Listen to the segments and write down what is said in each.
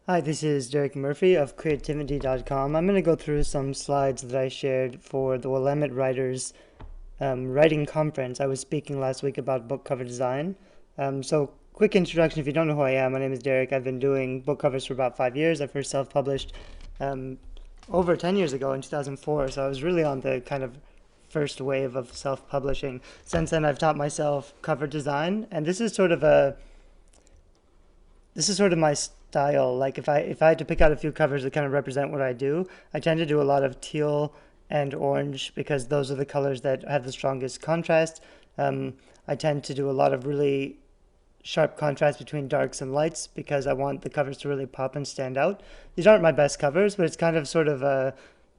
Hi, this is Derek Murphy of creativity.com. I'm going to go through some slides that I shared for the Willamette Writers writing conference. I was speaking last week about book cover design. So quick introduction, if you don't know who I am, my name is Derek. I've been doing book covers for about 5 years. I first self-published um, over 10 years ago in 2004, so I was really on the kind of first wave of self-publishing. Since then, I've taught myself cover design, and this is sort of my style. Like if I had to pick out a few covers that kind of represent what I do, I tend to do a lot of teal and orange because those are the colors that have the strongest contrast. I tend to do a lot of really sharp contrast between darks and lights because I want the covers to really pop and stand out. These aren't my best covers, but it's kind of sort of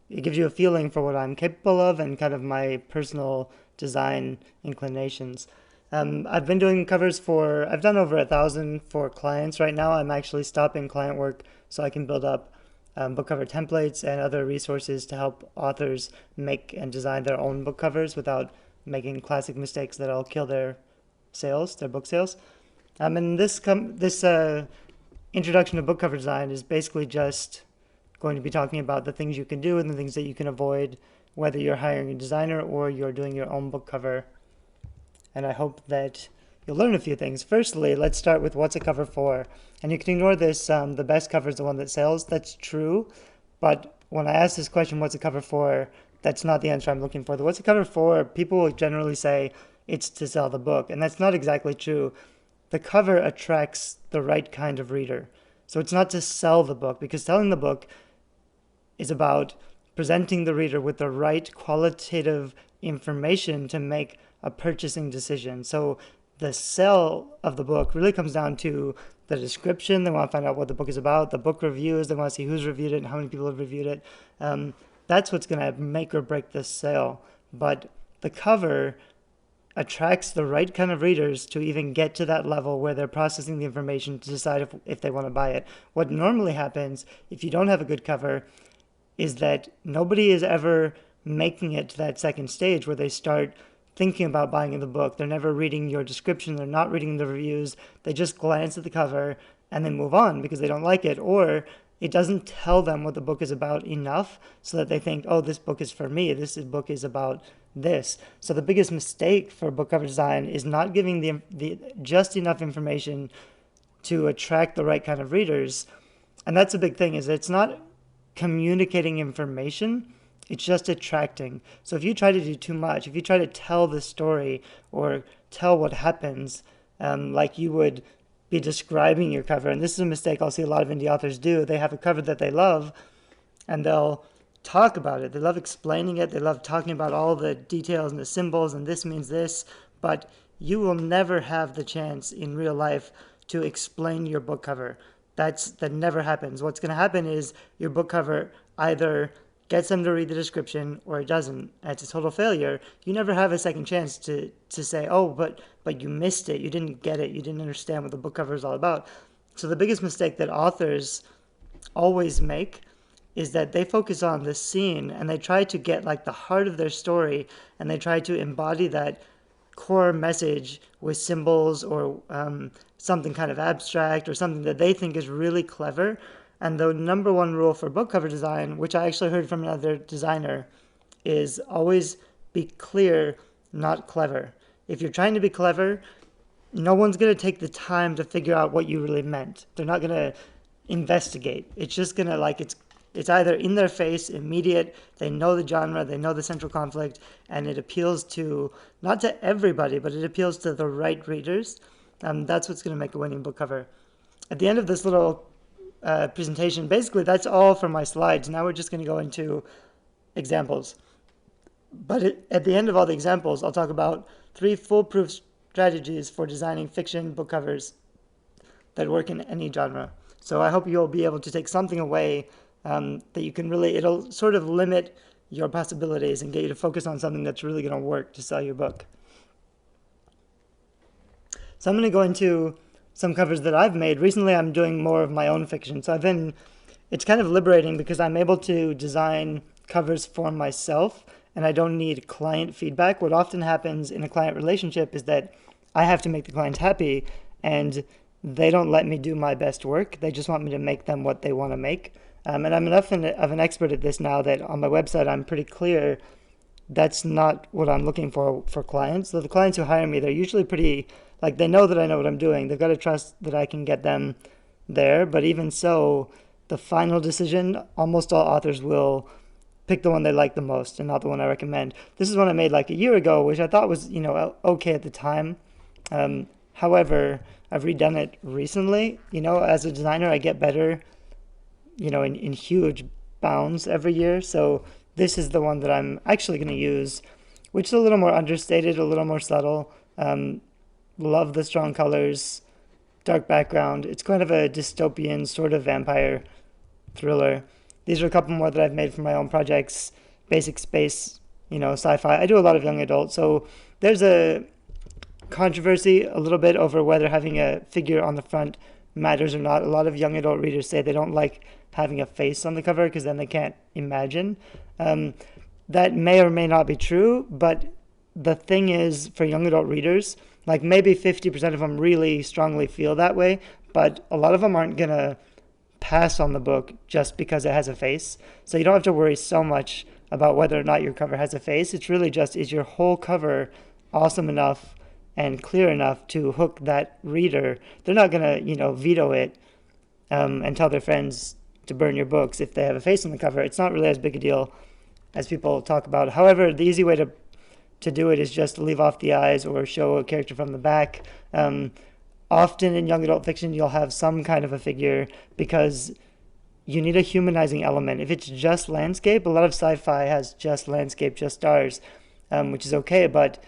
it gives you a feeling for what I'm capable of and kind of my personal design inclinations. I've been doing covers I've done over 1,000 for clients. Right now, I'm actually stopping client work so I can build up book cover templates and other resources to help authors make and design their own book covers without making classic mistakes that'll kill their sales, their book sales. And this introduction to book cover design is basically just going to be talking about the things you can do and the things that you can avoid, whether you're hiring a designer or you're doing your own book cover. And I hope that you'll learn a few things. Firstly, let's start with what's a cover for. And you can ignore this, the best cover is the one that sells. That's true. But when I ask this question, what's a cover for, that's not the answer I'm looking for. The what's a cover for, people will generally say it's to sell the book. And that's not exactly true. The cover attracts the right kind of reader. So it's not to sell the book, because selling the book is about presenting the reader with the right qualitative information to make a purchasing decision. So the sell of the book really comes down to the description. They want to find out what the book is about. The book reviews, they want to see who's reviewed it and how many people have reviewed it. That's what's going to make or break the sale. But the cover attracts the right kind of readers to even get to that level where they're processing the information to decide if they want to buy it. What normally happens if you don't have a good cover is that nobody is ever making it to that second stage where they start thinking about buying the book. They're never reading your description. They're not reading the reviews. They just glance at the cover and then move on because they don't like it, or it doesn't tell them what the book is about enough so that they think, oh, this book is for me. Book is about this. So the biggest mistake for book cover design is not giving the just enough information to attract the right kind of readers. And that's a big thing, is it's not communicating information, it's just attracting. So if you try to do too much, if you try to tell the story or tell what happens, like you would be describing your cover, and this is a mistake I'll see a lot of indie authors do. They have a cover that they love and they'll talk about it. They love explaining it. They love talking about all the details and the symbols and this means this, but you will never have the chance in real life to explain your book cover. That never happens. What's going to happen is your book cover either gets them to read the description or it doesn't. It's a total failure. You never have a second chance to say, oh, but you missed it. You didn't get it. You didn't understand what the book cover is all about. So the biggest mistake that authors always make is that they focus on the scene and they try to get like the heart of their story and they try to embody that core message with symbols or something kind of abstract or something that they think is really clever. And the number one rule for book cover design, which I actually heard from another designer, is always be clear, not clever. If you're trying to be clever, no one's going to take the time to figure out what you really meant. They're not going to investigate. It's just going to it's either in their face, immediate, they know the genre, they know the central conflict, and it appeals to, not to everybody, but it appeals to the right readers. That's what's going to make a winning book cover. At the end of this little presentation, basically that's all for my slides. Now we're just going to go into examples. But at the end of all the examples, I'll talk about 3 foolproof strategies for designing fiction book covers that work in any genre. So I hope you'll be able to take something away that you can really, it'll sort of limit your possibilities and get you to focus on something that's really going to work to sell your book. So I'm going to go into some covers that I've made. Recently I'm doing more of my own fiction. So it's kind of liberating because I'm able to design covers for myself and I don't need client feedback. What often happens in a client relationship is that I have to make the client happy, and they don't let me do my best work. They just want me to make them what they want to make. And I'm enough of an expert at this now that on my website I'm pretty clear that's not what I'm looking for clients. So the clients who hire me, they're usually pretty, like, they know that I know what I'm doing. They've got to trust that I can get them there. But even so, the final decision, almost all authors will pick the one they like the most and not the one I recommend. This is one I made like a year ago, which I thought was, okay at the time. However, I've redone it recently. As a designer, I get better, in huge bounds every year. So this is the one that I'm actually going to use, which is a little more understated, a little more subtle. Love the strong colors, dark background. It's kind of a dystopian sort of vampire thriller. These are a couple more that I've made for my own projects. Basic space, sci-fi. I do a lot of young adult, so there's a controversy a little bit over whether having a figure on the front matters or not. A lot of young adult readers say they don't like having a face on the cover because then they can't imagine. That may or may not be true, but the thing is, for young adult readers, like maybe 50% of them really strongly feel that way, but a lot of them aren't going to pass on the book just because it has a face. So you don't have to worry so much about whether or not your cover has a face. It's really just, is your whole cover awesome enough and clear enough to hook that reader? They're not going to, veto it and tell their friends to burn your books if they have a face on the cover. It's not really as big a deal as people talk about. However, the easy way to do it is just to leave off the eyes or show a character from the back. Often in young adult fiction, you'll have some kind of a figure because you need a humanizing element. If it's just landscape, a lot of sci-fi has just landscape, just stars, which is okay, but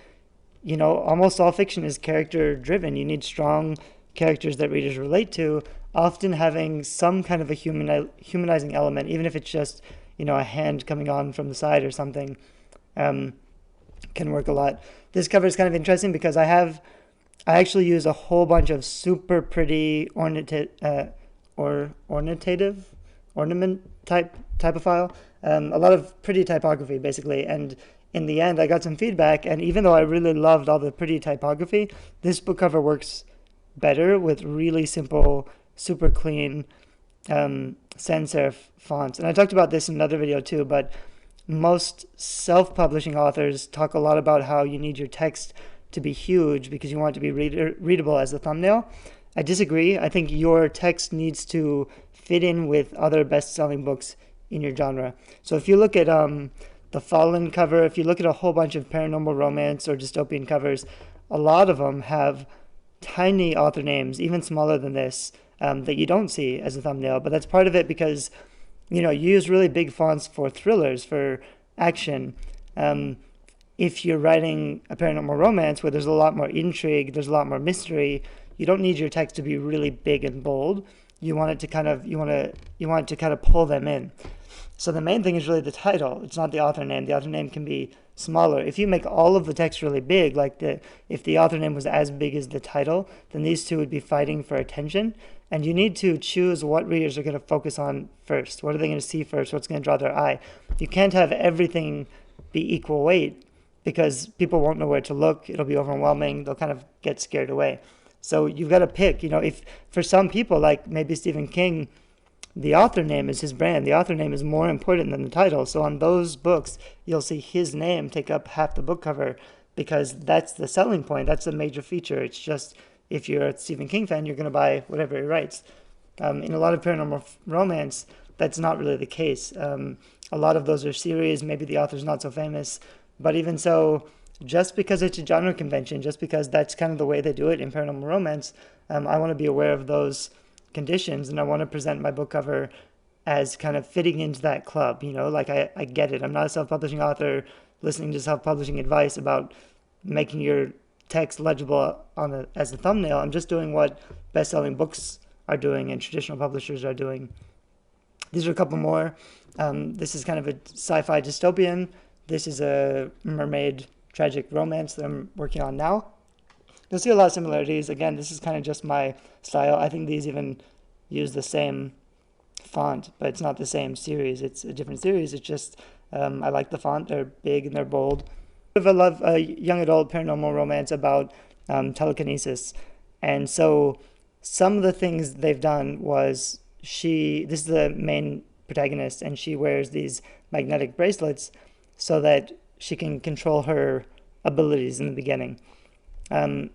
almost all fiction is character driven. You need strong characters that readers relate to, often having some kind of a humanizing element, even if it's just, a hand coming on from the side or something, can work a lot. This cover is kind of interesting because I actually use a whole bunch of super pretty ornament type of file, a lot of pretty typography basically, and in the end I got some feedback, and even though I really loved all the pretty typography, this book cover works better with really simple, super clean sans serif fonts. And I talked about this in another video too, but most self-publishing authors talk a lot about how you need your text to be huge because you want it to be readable as a thumbnail. I disagree. I think your text needs to fit in with other best-selling books in your genre. So if you look at the Fallen cover, if you look at a whole bunch of paranormal romance or dystopian covers, a lot of them have tiny author names, even smaller than this, that you don't see as a thumbnail. But that's part of it because you use really big fonts for thrillers, for action. If you're writing a paranormal romance where there's a lot more intrigue, there's a lot more mystery, you don't need your text to be really big and bold. You want it to kind of pull them in. So the main thing is really the title. It's not the author name. The author name can be smaller. If you make all of the text really big, if the author name was as big as the title, then these two would be fighting for attention. And you need to choose what readers are going to focus on first. What are they going to see first? What's going to draw their eye? You can't have everything be equal weight because people won't know where to look. It'll be overwhelming. They'll kind of get scared away. So you've got to pick, if for some people, like maybe Stephen King, the author name is his brand. The author name is more important than the title. So on those books, you'll see his name take up half the book cover because that's the selling point. That's a major feature. It's just, if you're a Stephen King fan, you're going to buy whatever he writes. In a lot of paranormal romance, that's not really the case. A lot of those are series. Maybe the author's not so famous. But even so, just because it's a genre convention, just because that's kind of the way they do it in paranormal romance, I want to be aware of those conditions, and I want to present my book cover as kind of fitting into that club. I get it. I'm not a self-publishing author listening to self-publishing advice about making your text legible as a thumbnail. I'm just doing what best-selling books are doing and traditional publishers are doing. These are a couple more. This is kind of a sci-fi dystopian. This is a mermaid tragic romance that I'm working on now. You'll see a lot of similarities. Again, this is kind of just my style. I think these even use the same font, but it's not the same series. It's a different series. It's just, I like the font. They're big and they're bold. I love a young adult paranormal romance about telekinesis. And so some of the things they've done was this is the main protagonist, and she wears these magnetic bracelets so that she can control her abilities in the beginning. And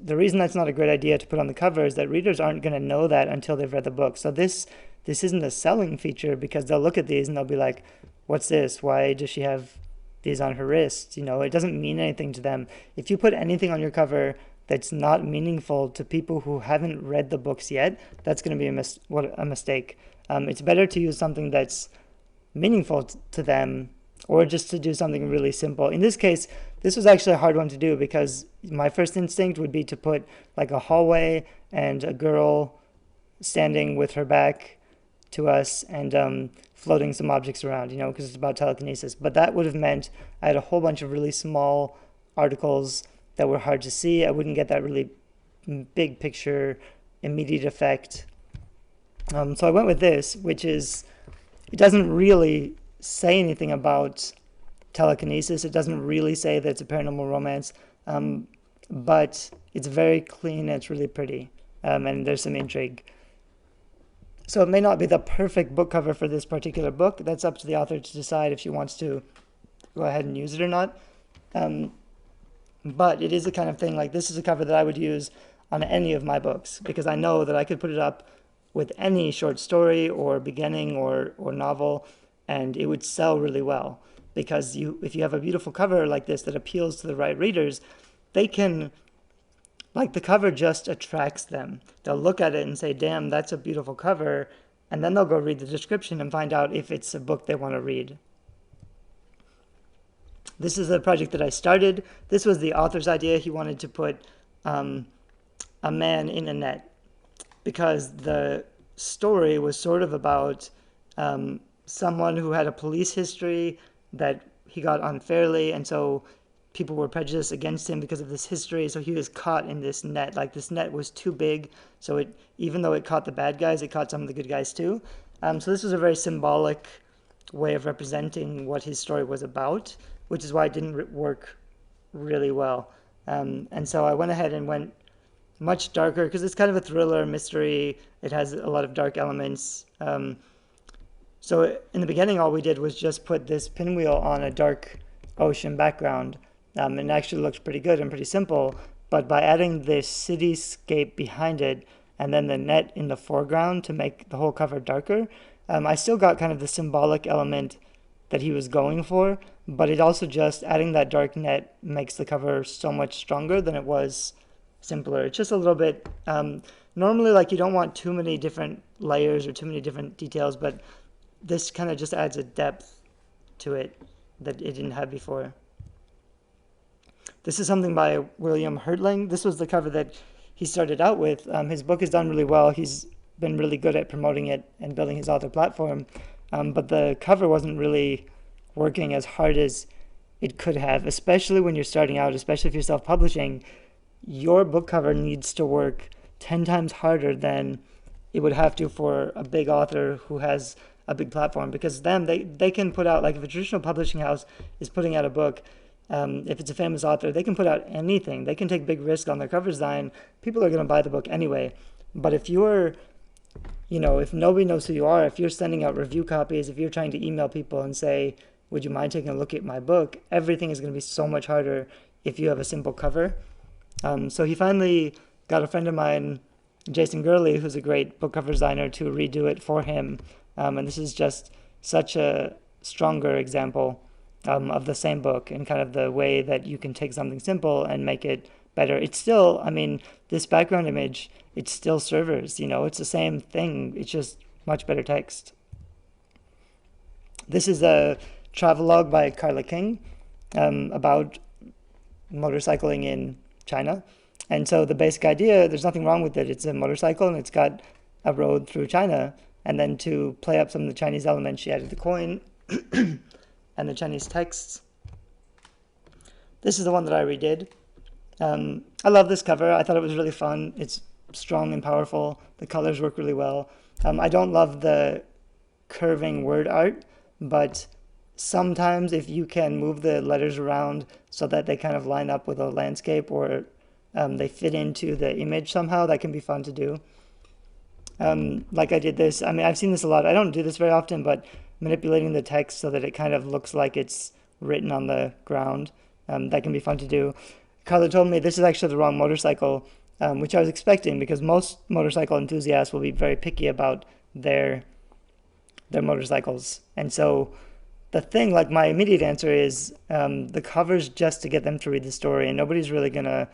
the reason that's not a great idea to put on the cover is that readers aren't going to know that until they've read the book. So this isn't a selling feature, because they'll look at these and they'll be like, what's this? Why does she have these on her wrist? It doesn't mean anything to them. If you put anything on your cover that's not meaningful to people who haven't read the books yet, that's going to be a mistake. It's better to use something that's meaningful to them, or just to do something really simple. In this case, this was actually a hard one to do, because my first instinct would be to put like a hallway and a girl standing with her back to us and floating some objects around, because it's about telekinesis. But that would have meant I had a whole bunch of really small articles that were hard to see. I wouldn't get that really big picture, immediate effect. So I went with this, which is, it doesn't really say anything about telekinesis. It doesn't really say that it's a paranormal romance, but it's very clean and it's really pretty, and there's some intrigue. So it may not be the perfect book cover for this particular book. That's up to the author to decide if she wants to go ahead and use it or not. But it is the kind of thing, like, this is a cover that I would use on any of my books, because I know that I could put it up with any short story or beginning or novel, and it would sell really well. Because if you have a beautiful cover like this that appeals to the right readers, they can, like, the cover just attracts them. They'll look at it and say, damn, that's a beautiful cover, and then they'll go read the description and find out if it's a book they want to read. This is a project that I started. This was the author's idea. He wanted to put a man in a net, because the story was sort of about someone who had a police history that he got unfairly, and so people were prejudiced against him because of this history, so he was caught in this net. Like, this net was too big, so even though it caught the bad guys, it caught some of the good guys too. So this was a very symbolic way of representing what his story was about, which is why it didn't work really well. And so I went ahead and went much darker, because it's kind of a thriller mystery. It has a lot of dark elements. So in the beginning, all we did was just put this pinwheel on a dark ocean background. And it actually looks pretty good and pretty simple. But by adding this cityscape behind it, and then the net in the foreground to make the whole cover darker, I still got kind of the symbolic element that he was going for, but it also just, adding that dark net makes the cover so much stronger than it was simpler. It's just a little bit, normally, like, you don't want too many different layers or too many different details, but this kind of just adds a depth to it that it didn't have before. This is something by William Hertling. This was the cover that he started out with. His book has done really well. He's been really good at promoting it and building his author platform, but the cover wasn't really working as hard as it could have, especially when you're starting out, especially if you're self-publishing. Your book cover needs to work 10 times harder than it would have to for a big author who has a big platform, because then they can put out, like, if a traditional publishing house is putting out a book, if it's a famous author, they can put out anything. They can take big risks on their cover design. People are going to buy the book anyway. But if you're, if nobody knows who you are, if you're sending out review copies, if you're trying to email people and say, would you mind taking a look at my book, everything is going to be so much harder if you have a simple cover. So he finally got a friend of mine, Jason Gurley, who's a great book cover designer, to redo it for him. And this is just such a stronger example of the same book, and kind of the way that you can take something simple and make it better. It's still, this background image, it's still servers, it's the same thing. It's just much better text. This is a travelogue by Carla King about motorcycling in China. And so the basic idea, there's nothing wrong with it. It's a motorcycle and it's got a road through China. And then to play up some of the Chinese elements, she added the coin and the Chinese texts. This is the one that I redid. I love this cover. I thought it was really fun. It's strong and powerful. The colors work really well. I don't love the curving word art, but sometimes if you can move the letters around so that they kind of line up with a landscape or they fit into the image somehow. That can be fun to do. Like I did this. I mean, I've seen this a lot. I don't do this very often, but manipulating the text so that it kind of looks like it's written on the ground, that can be fun to do. Carla told me this is actually the wrong motorcycle, which I was expecting because most motorcycle enthusiasts will be very picky about their motorcycles. And so the thing, like my immediate answer is the cover's just to get them to read the story, and nobody's really gonna,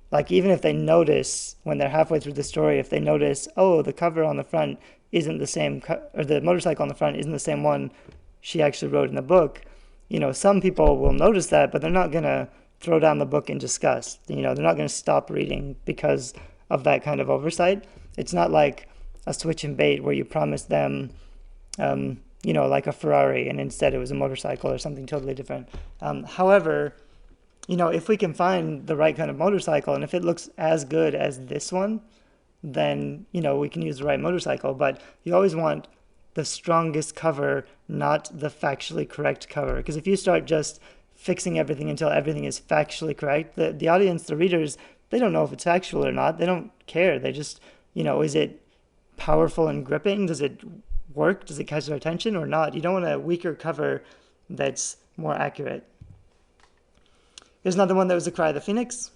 like, even if they notice when they're halfway through the story, if they notice, oh, the cover on the front isn't the same, or the motorcycle on the front isn't the same one she actually wrote in the book, some people will notice that, but they're not gonna throw down the book in disgust. They're not gonna stop reading because of that kind of oversight. It's not like a switch and bait where you promise them like a Ferrari, and instead it was a motorcycle or something totally different. However, if we can find the right kind of motorcycle, and if it looks as good as this one, then, we can use the right motorcycle. But you always want the strongest cover, not the factually correct cover. Because if you start just fixing everything until everything is factually correct, the audience, the readers, they don't know if it's factual or not. They don't care. They just, is it powerful and gripping? Does it work? Does it catch their attention or not? You don't want a weaker cover that's more accurate. Here's another one that was The Cry of the Phoenix.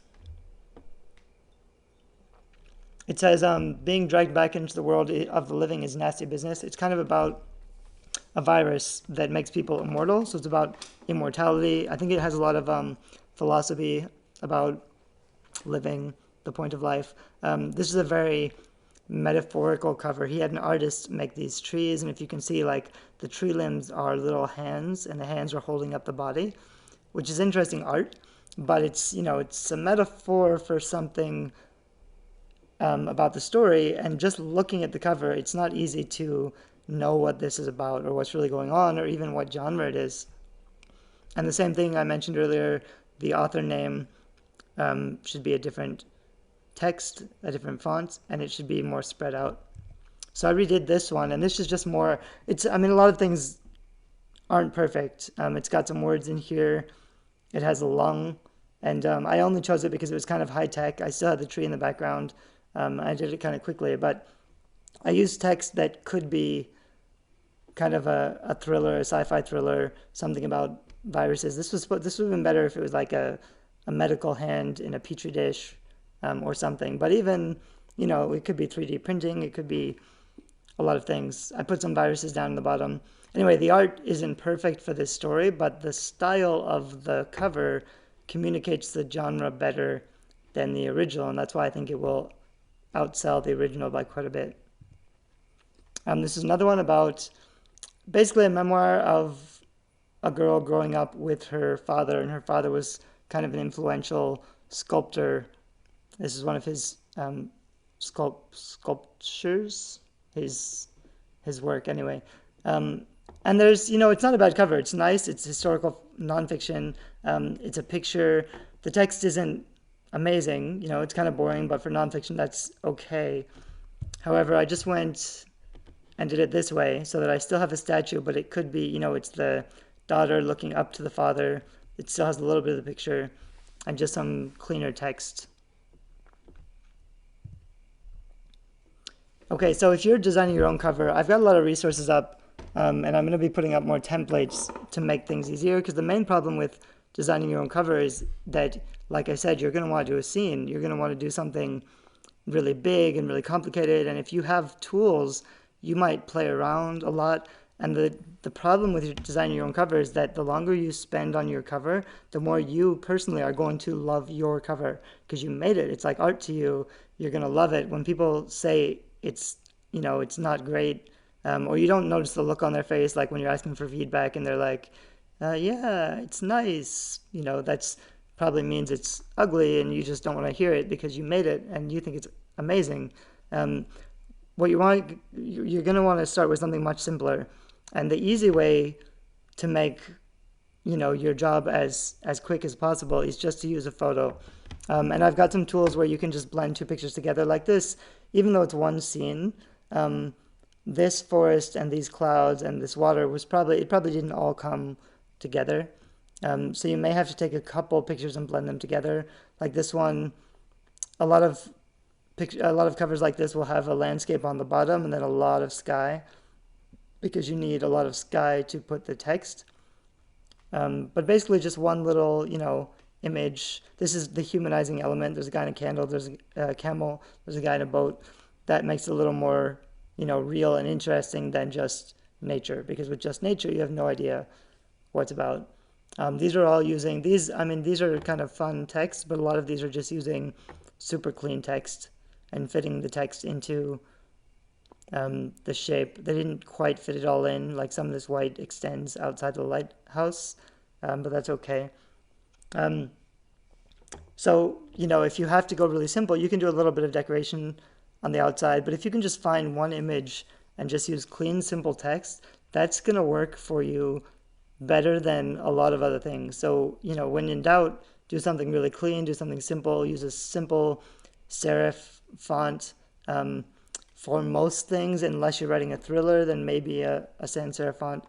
It says, being dragged back into the world of the living is nasty business. It's kind of about a virus that makes people immortal. So it's about immortality. I think it has a lot of philosophy about living, the point of life. This is a very metaphorical cover. He had an artist make these trees, and if you can see, like, the tree limbs are little hands, and the hands are holding up the body, which is interesting art, but it's a metaphor for something about the story. And just looking at the cover, it's not easy to know what this is about or what's really going on or even what genre it is. And the same thing I mentioned earlier, the author name should be a different text, a different font, and it should be more spread out. So I redid this one, and this is just more, a lot of things aren't perfect. It's got some words in here. It has a lung, and I only chose it because it was kind of high tech. I still had the tree in the background. I did it kind of quickly, but I used text that could be kind of a thriller, a sci-fi thriller, something about viruses. This would have been better if it was like a medical hand in a petri dish, or something. But even, it could be 3D printing. It could be a lot of things. I put some viruses down in the bottom. Anyway, the art isn't perfect for this story, but the style of the cover communicates the genre better than the original, and that's why I think it will outsell the original by quite a bit. This is another one about basically a memoir of a girl growing up with her father, and her father was kind of an influential sculptor. This is one of his sculptures, his work anyway. And there's, it's not a bad cover. It's nice. It's historical nonfiction. It's a picture. The text isn't amazing. It's kind of boring, but for nonfiction, that's okay. However, I just went and did it this way so that I still have a statue, but it could be, it's the daughter looking up to the father. It still has a little bit of the picture and just some cleaner text. Okay, so if you're designing your own cover, I've got a lot of resources up, and I'm going to be putting up more templates to make things easier, because the main problem with designing your own cover is that, like I said, you're going to want to do a scene. You're going to want to do something really big and really complicated, and if you have tools, you might play around a lot. And the problem with designing your own cover is that the longer you spend on your cover, the more you personally are going to love your cover, because you made it. It's like art to you. You're going to love it. When people say it's not great, or you don't notice the look on their face, like when you're asking for feedback and they're like, yeah, it's nice, that's probably means it's ugly, and you just don't want to hear it because you made it and you think it's amazing. What you're going to want to start with something much simpler, and the easy way to make your job as quick as possible is just to use a photo. And I've got some tools where you can just blend two pictures together like this. Even though it's one scene, this forest and these clouds and this water it probably didn't all come together. So you may have to take a couple pictures and blend them together. Like this one, A lot of covers like this will have a landscape on the bottom and then a lot of sky, because you need a lot of sky to put the text. But basically just one little, image. This is the humanizing element. There's a guy in a candle, there's a camel, there's a guy in a boat. That makes it a little more, real and interesting than just nature, because with just nature, you have no idea what it's about. These are all using, these are kind of fun text, but a lot of these are just using super clean text and fitting the text into the shape. They didn't quite fit it all in, like some of this white extends outside the lighthouse, but that's okay. So, if you have to go really simple, you can do a little bit of decoration on the outside, but if you can just find one image and just use clean, simple text, that's going to work for you better than a lot of other things. So, when in doubt, do something really clean, do something simple, use a simple serif font. For most things, unless you're writing a thriller, then maybe a sans serif font.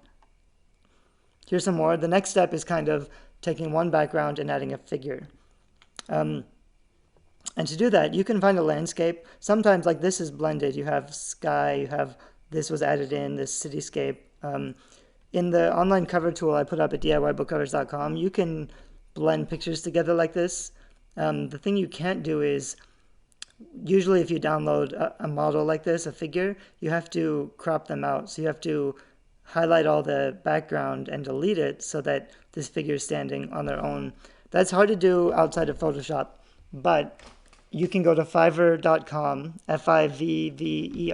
Here's some more. The next step is kind of taking one background and adding a figure. And to do that, you can find a landscape. Sometimes, like this is blended. You have sky, you have this was added in, this cityscape. In the online cover tool I put up at DIYbookcovers.com, you can blend pictures together like this. The thing you can't do is, usually if you download a model like this, a figure, you have to crop them out. So you have to highlight all the background and delete it so that this figure is standing on their own. That's hard to do outside of Photoshop, but you can go to fiverr.com, Fivver.com,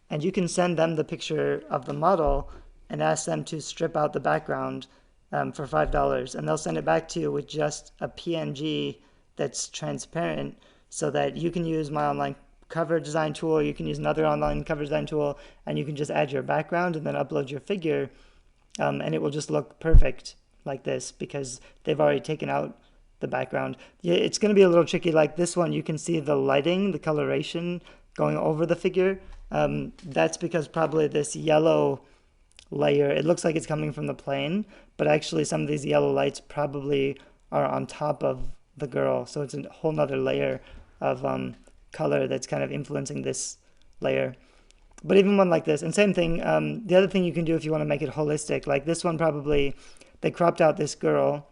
and you can send them the picture of the model and ask them to strip out the background for $5, and they'll send it back to you with just a PNG that's transparent, so that you can use my online cover design tool, or you can use another online cover design tool, and you can just add your background and then upload your figure, and it will just look perfect like this because they've already taken out the background. Yeah, it's going to be a little tricky. Like this one, you can see the lighting, the coloration going over the figure. That's because probably this yellow layer, it looks like it's coming from the plane, but actually some of these yellow lights probably are on top of the girl, so it's a whole nother layer of color that's kind of influencing this layer. But even one like this, and same thing, the other thing you can do if you want to make it holistic, like this one probably, they cropped out this girl,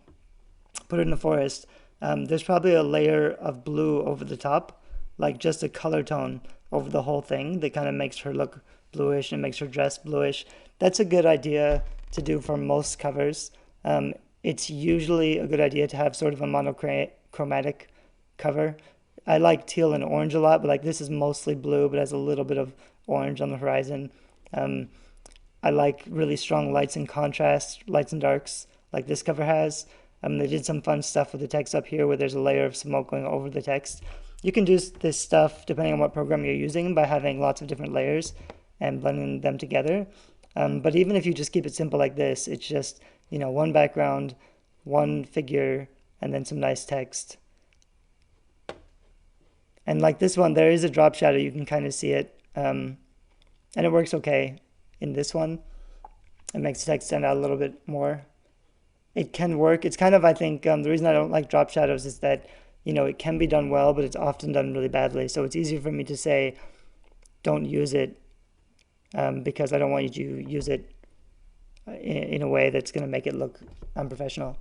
put it in the forest. There's probably a layer of blue over the top, like just a color tone over the whole thing that kind of makes her look bluish and makes her dress bluish. That's a good idea to do for most covers. It's usually a good idea to have sort of a monochromatic cover. I like teal and orange a lot, but like this is mostly blue, but has a little bit of orange on the horizon. I like really strong lights and contrast, lights and darks, like this cover has. They did some fun stuff with the text up here where there's a layer of smoke going over the text. You can do this stuff depending on what program you're using by having lots of different layers and blending them together. But even if you just keep it simple like this, it's just, one background, one figure, and then some nice text. And like this one, there is a drop shadow. You can kind of see it. And it works okay in this one. It makes the text stand out a little bit more. It can work. It's kind of, I think, the reason I don't like drop shadows is that, it can be done well, but it's often done really badly. So it's easier for me to say, don't use it, because I don't want you to use it in a way that's going to make it look unprofessional.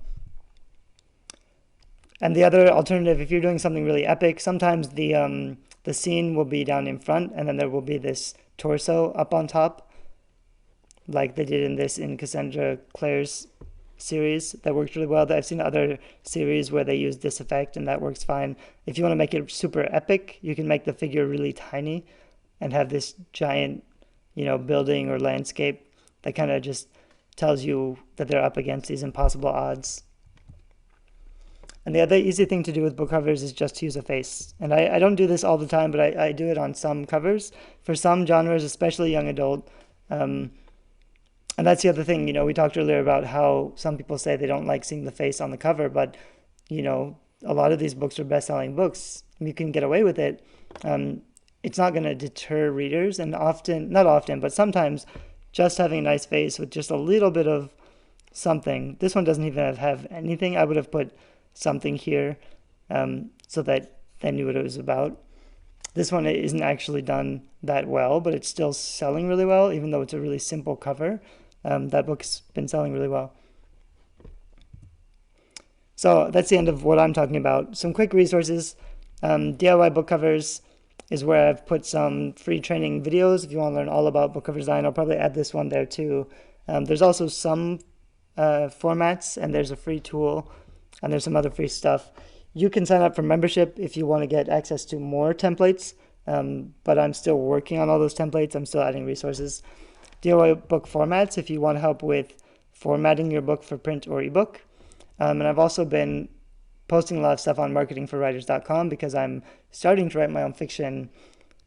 And the other alternative, if you're doing something really epic, sometimes the scene will be down in front, and then there will be this torso up on top, like they did in Cassandra Clare's series. That worked really well. I've seen other series where they use this effect, and that works fine. If you want to make it super epic, you can make the figure really tiny and have this giant, building or landscape that kind of just tells you that they're up against these impossible odds. And the other easy thing to do with book covers is just to use a face. And I don't do this all the time, but I do it on some covers. For some genres, especially young adult. And that's the other thing, we talked earlier about how some people say they don't like seeing the face on the cover, but, a lot of these books are best-selling books. You can get away with it. It's not going to deter readers, and not often, but sometimes just having a nice face with just a little bit of something. This one doesn't even have anything. I would have put something here so that they knew what it was about. This one isn't actually done that well, but it's still selling really well, even though it's a really simple cover. That book's been selling really well. So that's the end of what I'm talking about. Some quick resources. DIY book covers is where I've put some free training videos. If you want to learn all about book cover design, I'll probably add this one there too. There's also some formats, and there's a free tool, and there's some other free stuff. You can sign up for membership if you want to get access to more templates, but I'm still working on all those templates. I'm still adding resources. DIY book formats if you want help with formatting your book for print or ebook. And I've also been posting a lot of stuff on marketingforwriters.com because I'm starting to write my own fiction,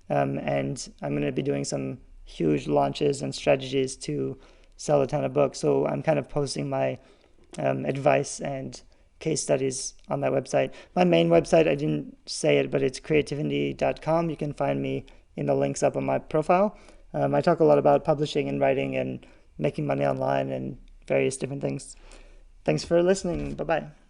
and I'm going to be doing some huge launches and strategies to sell a ton of books. So I'm kind of posting my advice and case studies on that website. My main website, I didn't say it, but it's creativity.com. You can find me in the links up on my profile. I talk a lot about publishing and writing and making money online and various different things. Thanks for listening. Bye-bye.